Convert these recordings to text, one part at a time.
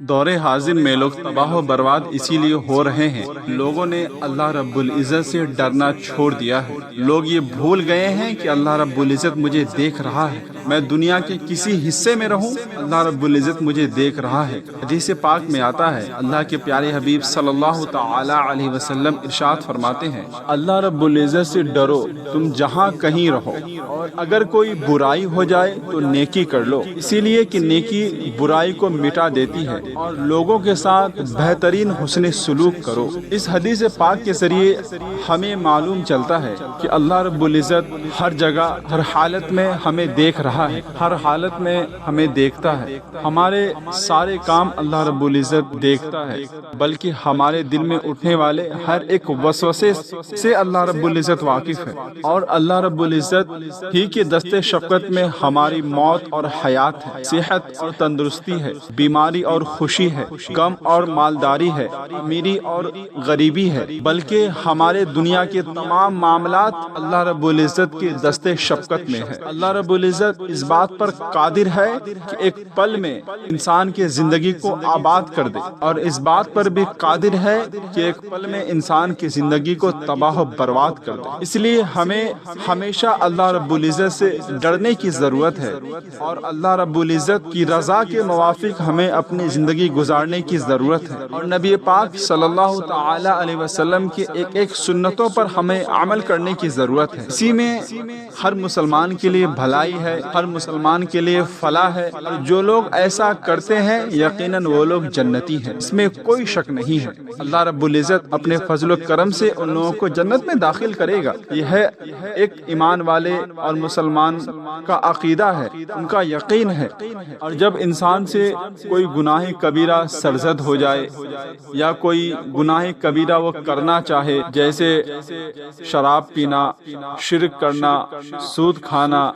دور حاضر میں لوگ تباہ و برباد اسی لیے ہو رہے ہیں، لوگوں نے اللہ رب العزت سے ڈرنا چھوڑ دیا ہے۔ لوگ یہ بھول گئے ہیں کہ اللہ رب العزت مجھے دیکھ رہا ہے، میں دنیا کے کسی حصے میں رہوں اللہ رب العزت مجھے دیکھ رہا ہے۔ حدیث پاک میں آتا ہے، اللہ کے پیارے حبیب صلی اللہ تعالی علیہ وسلم ارشاد فرماتے ہیں، اللہ رب العزت سے ڈرو تم جہاں کہیں رہو، اور اگر کوئی برائی ہو جائے تو نیکی کر لو، اسی لیے کہ نیکی برائی کو مٹا دیتی ہے، اور لوگوں کے ساتھ بہترین حسن سلوک کرو۔ اس حدیث پاک کے ذریعے ہمیں معلوم چلتا ہے کہ اللہ رب العزت ہر جگہ ہر حالت میں ہمیں دیکھ رہا ہے، ہر حالت میں ہمیں دیکھتا ہے، ہمارے سارے کام اللہ رب العزت دیکھتا ہے، بلکہ ہمارے دل میں اٹھنے والے ہر ایک وسوسے سے اللہ رب العزت واقف ہے، اور اللہ رب العزت ہی کے دست شفقت میں ہماری موت اور حیات ہے، صحت اور تندرستی ہے، بیماری اور خوشی ہے، غم اور مالداری ہے، امیری اور غریبی ہے، بلکہ ہمارے دنیا کے تمام معاملات اللہ رب العزت کے دست شفقت میں ہے۔ اللہ رب العزت اس بات پر قادر ہے کہ ایک پل میں انسان کی زندگی کو آباد کر دے، اور اس بات پر بھی قادر ہے کہ ایک پل میں انسان کی زندگی کو تباہ و برباد کر دے۔ اس لیے ہمیں ہمیشہ اللہ رب العزت سے ڈرنے کی ضرورت ہے، اور اللہ رب العزت کی رضا کے موافق ہمیں اپنی زندگی گزارنے کی ضرورت ہے، اور نبی پاک صلی اللہ تعالی علیہ وسلم کی ایک ایک سنتوں پر ہمیں عمل کرنے کی ضرورت ہے۔ اسی میں ہر مسلمان کے لیے بھلائی ہے، ہر مسلمان کے لیے فلاح ہے، اور جو لوگ ایسا کرتے ہیں یقیناً وہ لوگ جنتی ہیں، اس میں کوئی شک نہیں ہے۔ اللہ رب العزت اپنے فضل و کرم سے ان لوگوں کو جنت میں داخل کرے گا، یہ ہے ایک ایمان والے اور مسلمان کا عقیدہ ہے، ان کا یقین ہے۔ اور جب انسان سے کوئی گناہ کبیرہ سرزد ہو جائے، یا کوئی گناہ کبیرہ وہ کرنا چاہے، جیسے شراب پینا، شرک کرنا، سود کھانا،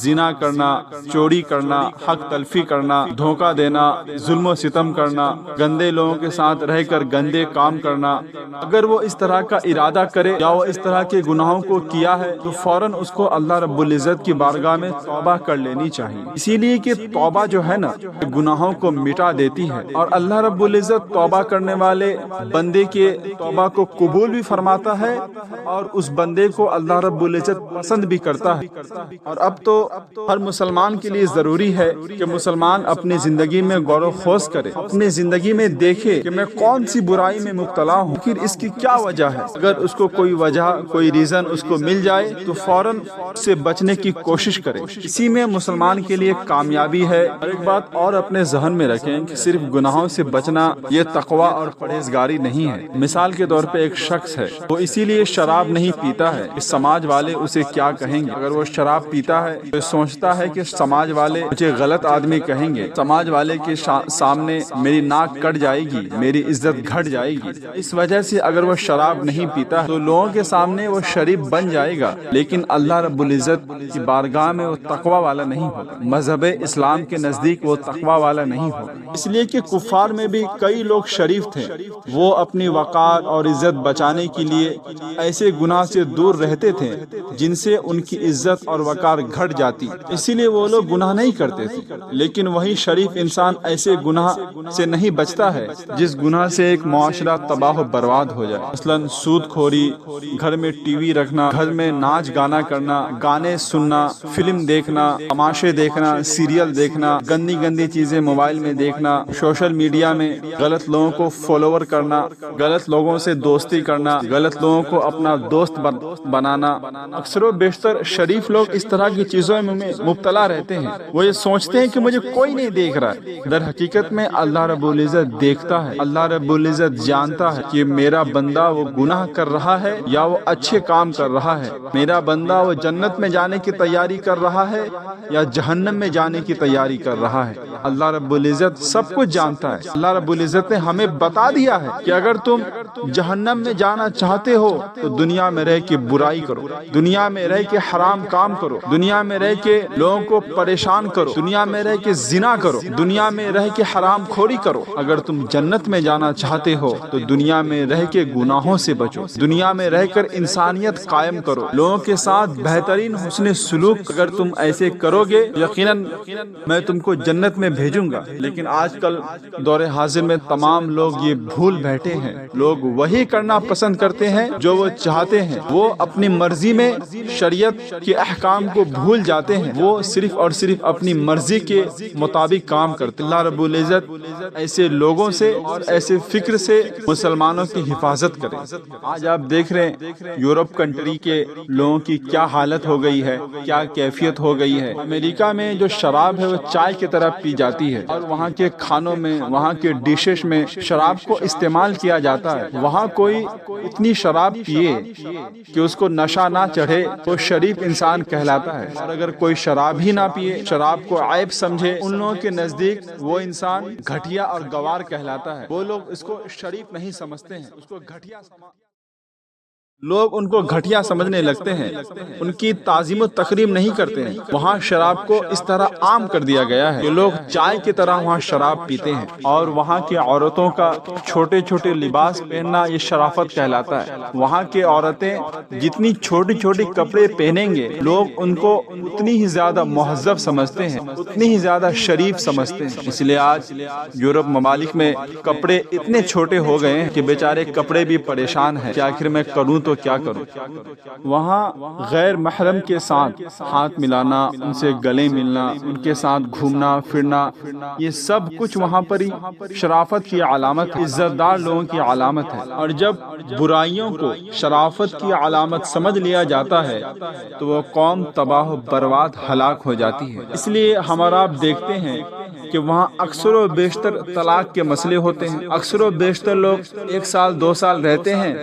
زنا کرنا، چوری کرنا، حق تلفی کرنا، دھوکہ دینا، ظلم و ستم کرنا، گندے لوگوں کے ساتھ رہ کر گندے کام کرنا، اگر وہ اس طرح کا ارادہ کرے یا وہ اس طرح کے گناہوں کو کیا ہے تو فوراً اس کو اللہ رب العزت کی بارگاہ میں توبہ کر لینی چاہیے، اسی لیے کہ توبہ جو ہے نا گناہوں کو مٹا دیتی ہے، اور اللہ رب العزت توبہ کرنے والے بندے کے توبہ کو قبول بھی فرماتا ہے، اور اس بندے کو اللہ رب العزت پسند بھی کرتا ہے۔ اور اب تو ہر مسلمان کے لیے ضروری ہے کہ مسلمان اپنی زندگی میں غور و خوض کرے، اپنی زندگی میں دیکھے کہ میں کون سی برائی میں مبتلا ہوں، پھر اس کی کیا وجہ ہے۔ اگر اس کو کوئی وجہ کوئی ریزن اس کو مل جائے تو فوراً سے بچنے کی کوشش کرے، اسی میں مسلمان کے لیے کامیابی ہے۔ اور ایک بات اور اپنے ذہن میں رکھیں کہ صرف گناہوں سے بچنا یہ تقوی اور پرہیزگاری نہیں ہے۔ مثال کے طور پہ ایک شخص ہے، وہ اسی لیے شراب نہیں پیتا ہے کہ سماج والے اسے کیا کہیں گے۔ اگر وہ شراب پیتا ہے تو سوچتا ہے کہ سماج والے مجھے غلط آدمی کہیں گے، سماج والے کے سامنے میری ناک کٹ جائے گی، میری عزت گھٹ جائے گی۔ اس وجہ سے اگر وہ شراب نہیں پیتا تو لوگوں کے سامنے وہ شریف بن جائے گا، لیکن اللہ رب العزت کی بارگاہ میں وہ تقوی والا نہیں ہوگا، مذہب اسلام کے نزدیک وہ تقوی والا نہیں ہوگا۔ اس لیے کہ کفار میں بھی کئی لوگ شریف تھے، وہ اپنی وقار اور عزت بچانے کے لیے ایسے گناہ سے دور رہتے تھے جن سے ان کی عزت اور وقار گھٹ جاتی، اسی لیے وہ لوگ گناہ نہیں کرتے تھے۔ لیکن وہی شریف انسان ایسے گناہ سے نہیں بچتا ہے جس گناہ سے ایک معاشرہ تباہ و برباد ہو جائے، مثلاً سود خوری، گھر میں ٹی وی رکھنا، گھر میں ناچ گانا کرنا، گانے سننا، فلم دیکھنا، تماشے دیکھنا، سیریل دیکھنا، گندی گندی چیزیں موبائل میں دیکھنا، سوشل میڈیا میں غلط لوگوں کو فالوور کرنا، غلط لوگوں سے دوستی کرنا، غلط لوگوں کو اپنا دوست بنانا۔ اکثر و بیشتر شریف لوگ اس طرح کی چیزوں میں مبتلا رہتے ہیں، وہ یہ سوچتے ہیں کہ مجھے کوئی نہیں دیکھ رہا ہے، در حقیقت میں اللہ رب العزت دیکھتا ہے، اللہ رب العزت جانتا ہے کہ میرا بندہ وہ گناہ کر رہا ہے یا وہ اچھے کام کر رہا ہے، میرا بندہ وہ جنت میں جانے کی تیاری کر رہا ہے یا جہنم میں جانے کی تیاری کر رہا ہے۔ اللہ رب العزت سب کچھ جانتا ہے۔ اللہ رب العزت نے ہمیں بتا دیا ہے کہ اگر تم جہنم میں جانا چاہتے ہو تو دنیا میں رہ کے برائی کرو، دنیا میں رہ کے حرام کام کرو، دنیا میں رہ کے لوگوں کو پریشان کرو، دنیا میں رہ کے زنا کرو، دنیا میں رہ کے حرام خوری کرو۔ اگر تم جنت میں جانا چاہتے ہو تو دنیا میں رہ کے گناہوں سے بچو، دنیا میں رہ کر انسانیت قائم کرو، لوگوں کے ساتھ بہترین حسن سلوک اگر تم ایسے کرو گے یقیناً میں تم کو جنت میں بھیجوں گا۔ لیکن آج کل دور حاضر میں تمام لوگ یہ بھول بیٹھے ہیں، لوگ وہی کرنا پسند کرتے ہیں جو وہ چاہتے ہیں، وہ اپنی مرضی میں شریعت کے احکام کو بھول جاتے ہیں، وہ صرف اور صرف اپنی مرضی کے مطابق کام کرتے ہیں۔ اللہ رب العزت ایسے لوگوں سے اور ایسے فکر سے مسلمانوں کی حفاظت کرے۔ آج آپ دیکھ رہے ہیں یورپ کنٹری کے لوگوں کی کیا حالت ہو گئی ہے، کیا کیفیت ہو گئی ہے۔ امریکہ میں جو شراب ہے وہ چائے کی طرح پی جاتی ہے، اور وہاں کے کھانوں میں، وہاں کے ڈشز میں شراب کو استعمال کیا جاتا ہے۔ وہاں کوئی اتنی شراب پیے کہ اس کو نشہ نہ چڑھے وہ شریف انسان کہلاتا ہے، اور اگر کوئی شراب ہی نہ پیے، شراب کو عیب سمجھے، ان لوگوں کے نزدیک وہ انسان گھٹیا اور گوار کہلاتا ہے۔ وہ لوگ اس کو شریف نہیں سمجھتے ہیں، اس کو گھٹیا لوگ ان کو گھٹیا سمجھنے لگتے ہیں، ان کی تعظیم و تکریم نہیں کرتے ہیں۔ وہاں شراب کو اس طرح عام کر دیا گیا ہے کہ لوگ چائے کی طرح وہاں شراب پیتے ہیں، اور وہاں کی عورتوں کا چھوٹے چھوٹے لباس پہننا یہ شرافت کہلاتا ہے۔ وہاں کی عورتیں جتنی چھوٹی چھوٹی کپڑے پہنیں گے، لوگ ان کو اتنی ہی زیادہ مہذب سمجھتے ہیں، اتنی ہی زیادہ شریف سمجھتے ہیں۔ اس لیے آج یورپ ممالک میں کپڑے اتنے چھوٹے ہو گئے ہیں کہ بیچارے کپڑے بھی پریشان ہیں کہ آخر میں کروں تو کیا کروں۔ وہاں غیر محرم کے ساتھ ہاتھ ملانا، ان سے گلے ملنا، ان کے ساتھ گھومنا پھرنا، یہ سب کچھ وہاں پر ہی شرافت کی علامت، عزت دار لوگوں کی علامت ہے۔ اور جب برائیوں کو شرافت کی علامت سمجھ لیا جاتا ہے تو وہ قوم تباہ و برباد ہلاک ہو جاتی ہے۔ اس لیے ہم اور آپ دیکھتے ہیں کہ وہاں اکثر و بیشتر طلاق کے مسئلے ہوتے ہیں۔ اکثر و بیشتر لوگ 1 سال 2 سال رہتے ہیں،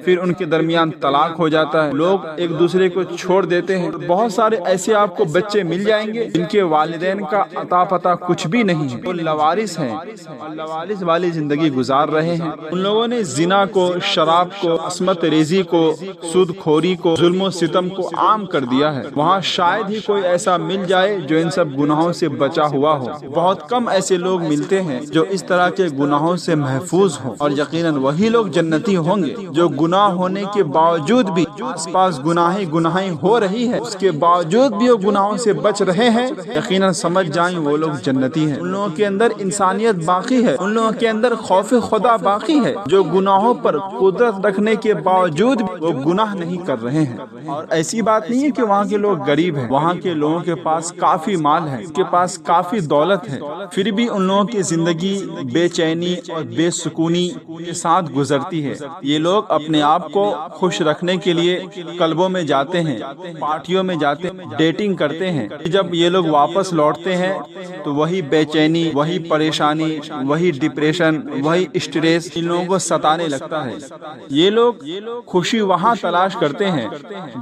پھر ان کے درمیان طلاق ہو جاتا ہے، لوگ ایک دوسرے کو چھوڑ دیتے ہیں۔ بہت سارے ایسے آپ کو بچے مل جائیں گے جن کے والدین کا عطا پتہ کچھ بھی نہیں ہے، وہ لاوارث ہیں اور لاوارث والی زندگی گزار رہے ہیں۔ ان لوگوں نے زنا کو، شراب کو، عصمت ریزی کو، سود خوری کو، ظلم و ستم کو عام کر دیا ہے۔ وہاں شاید ہی کوئی ایسا مل جائے جو ان سب گناہوں سے بچا ہوا ہو۔ بہت کم ایسے لوگ ملتے ہیں جو اس طرح کے گناہوں سے محفوظ ہوں، اور یقیناً وہی لوگ جنتی ہوں گے جو گناہ ہونے کے باوجود بھی آس پاس گناہیں ہو رہی ہے، اس کے باوجود بھی وہ گناہوں سے بچ رہے ہیں، یقیناً سمجھ جائیں وہ لوگ جنتی ہیں۔ ان لوگوں کے اندر انسانیت باقی ہے، ان لوگوں کے اندر خوف خدا باقی ہے، جو گناہوں پر قدرت رکھنے کے باوجود بھی وہ گناہ نہیں کر رہے ہیں۔ اور ایسی بات نہیں ہے کہ وہاں کے لوگ غریب ہیں، وہاں کے لوگوں کے پاس کافی مال ہے، ان کے پاس کافی دولت ہے، پھر بھی ان لوگوں کی زندگی بے چینی اور بے سکونی کے ساتھ گزرتی ہے۔ یہ لوگ اپنے آپ کو خوش رکھنے کے لیے کلبوں میں جاتے ہیں، پارٹیوں میں جاتے ہیں، ڈیٹنگ کرتے ہیں۔ جب یہ لوگ واپس لوٹتے ہیں تو وہی بے چینی، وہی پریشانی، وہی ڈپریشن، وہی اسٹریس ان لوگوں کو ستانے لگتا ہے۔ یہ لوگ خوشی وہاں تلاش کرتے ہیں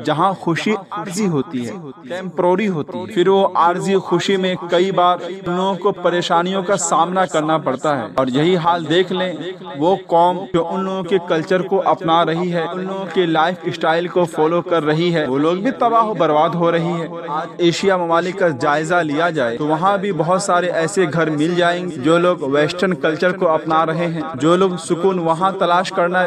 جہاں خوشی عارضی ہوتی ہے، ٹیمپروری ہوتی ہے، پھر وہ عارضی خوشی میں کئی بار ان لوگوں کو پریشانیوں کا سامنا کرنا پڑتا ہے۔ اور یہی حال دیکھ لیں وہ قوم جو ان لوگوں کے کلچر کو اپنا رہی ہے، ان لوگوں کے لائف اسٹائل کو فالو کر رہی ہے، وہ لوگ بھی تباہ و برباد ہو رہی ہے۔ آج ایشیا ممالک کا جائزہ لیا جائے تو وہاں بھی بہت سارے ایسے گھر مل جائیں گے جو لوگ ویسٹرن کلچر کو اپنا رہے ہیں، جو لوگ سکون وہاں تلاش کرنا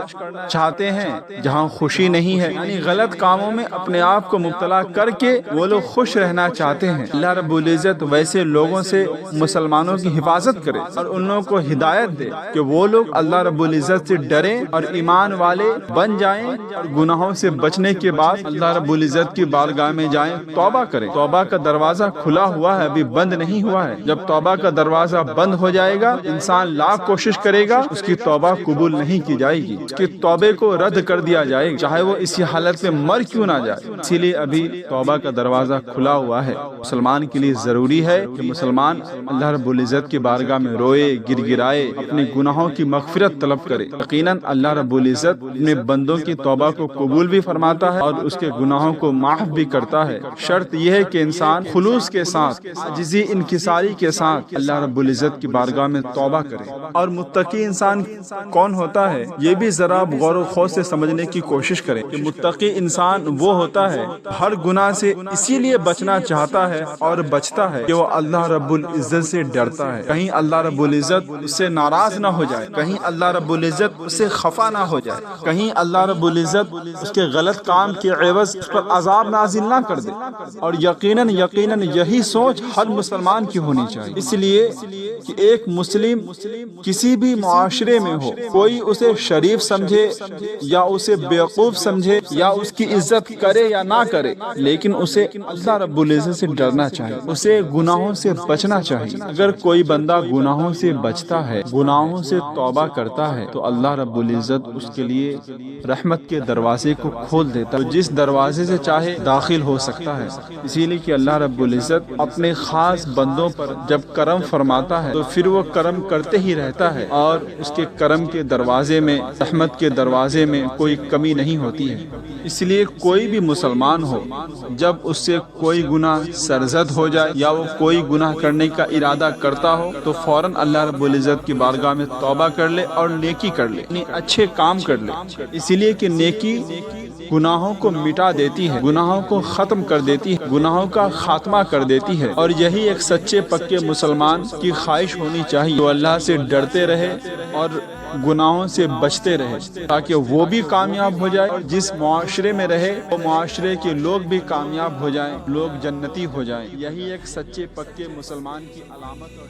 چاہتے ہیں جہاں خوشی نہیں ہے، یعنی غلط کاموں میں اپنے آپ کو مبتلا کر کے وہ لوگ خوش رہنا چاہتے ہیں۔ اللہ رب العزت ویسے لوگوں سے مسلمانوں کی حفاظت کرے اور ان لوگوں کو ہدایت دے کہ وہ لوگ اللہ رب العزت سے ڈریں اور ایمان والے بن جائیں، اور گناہوں سے بچنے کے بعد اللہ رب العزت کی بارگاہ میں جائیں، توبہ کریں۔ توبہ کا دروازہ کھلا ہوا ہے، ابھی بند نہیں ہوا ہے۔ جب توبہ کا دروازہ بند ہو جائے گا، انسان لاکھ کوشش کرے گا، اس کی توبہ قبول نہیں کی جائے گی، اس کے توبے کو رد کر دیا جائے گا، چاہے وہ اسی حالت میں مر کیوں نہ جائے۔ اسی لیے ابھی توبہ کا دروازہ کھلا ہوا ہے۔ مسلمان کے لیے ضروری ہے کہ مسلمان اللہ رب العزت کی بارگاہ میں روئے، گر گرائے، اپنے گناہوں کی مغفرت طلب کرے۔ یقیناً اللہ رب العزت اپنے بندوں کی توبہ کو قبول بھی فرماتا ہے اور اس کے گناہوں کو معاف بھی کرتا ہے۔ شرط یہ ہے کہ انسان خلوص کے ساتھ، عاجزی انکساری کے ساتھ اللہ رب العزت کی بارگاہ میں توبہ کرے۔ اور متقی انسان کون ہوتا ہے یہ بھی ذرا غور و خوض سے سمجھنے کی کوشش کریں کہ متقی انسان وہ ہوتا ہے ہر گناہ سے اسی لیے بچنا چاہتا ہے اور بچتا ہے کہ وہ اللہ رب العزت سے ڈرتا ہے، کہیں اللہ رب العزت اس سے ناراض نہ ہو جائے، کہیں اللہ رب العزت اس سے خفا نہ ہو جائے، کہیں اللہ رب العزت العزت اس کے غلط کام کے عوض اس پر عذاب نازل نہ کر دے۔ اور یقیناً یہی سوچ ہر مسلمان کی ہونی چاہیے، اس لیے کہ ایک مسلم کسی بھی معاشرے میں ہو، کوئی اسے شریف سمجھے یا اسے بیوقوف سمجھے یا اس کی عزت کرے یا نہ کرے، لیکن اسے اللہ رب العزت سے ڈرنا چاہیے، اسے گناہوں سے بچنا چاہیے۔ اگر کوئی بندہ گناہوں سے بچتا ہے، گناہوں سے توبہ کرتا ہے، تو اللہ رب العزت اس کے لیے رحمت کے دروازے کو کھول دیتا ہے، جس دروازے سے چاہے داخل ہو سکتا ہے۔ اسی لیے کہ اللہ رب العزت اپنے خاص بندوں پر جب کرم فرماتا ہے تو پھر وہ کرم کرتے ہی رہتا ہے، اور اس کے کرم کے دروازے میں، رحمت کے دروازے میں کوئی کمی نہیں ہوتی ہے۔ اس لیے کوئی بھی مسلمان ہو، جب اس سے کوئی گناہ سرزد ہو جائے یا وہ کوئی گناہ کرنے کا ارادہ کرتا ہو تو فوراً اللہ رب العزت کی بارگاہ میں توبہ کر لے اور نیکی کر لے، یعنی اچھے کام کر لے، اسی لیے کہ نیکی گناہوں کو مٹا دیتی ہے، گناہوں کو ختم کر دیتی ہے، گناہوں کا خاتمہ کر دیتی ہے۔ اور یہی ایک سچے پکے مسلمان کی خواہش ہونی چاہیے، جو اللہ سے ڈرتے رہے اور گناہوں سے بچتے رہے، تاکہ وہ بھی کامیاب ہو جائے، اور جس معاشرے میں رہے وہ معاشرے کے لوگ بھی کامیاب ہو جائیں، لوگ جنتی ہو جائیں۔ یہی ایک سچے پکے مسلمان کی علامت اور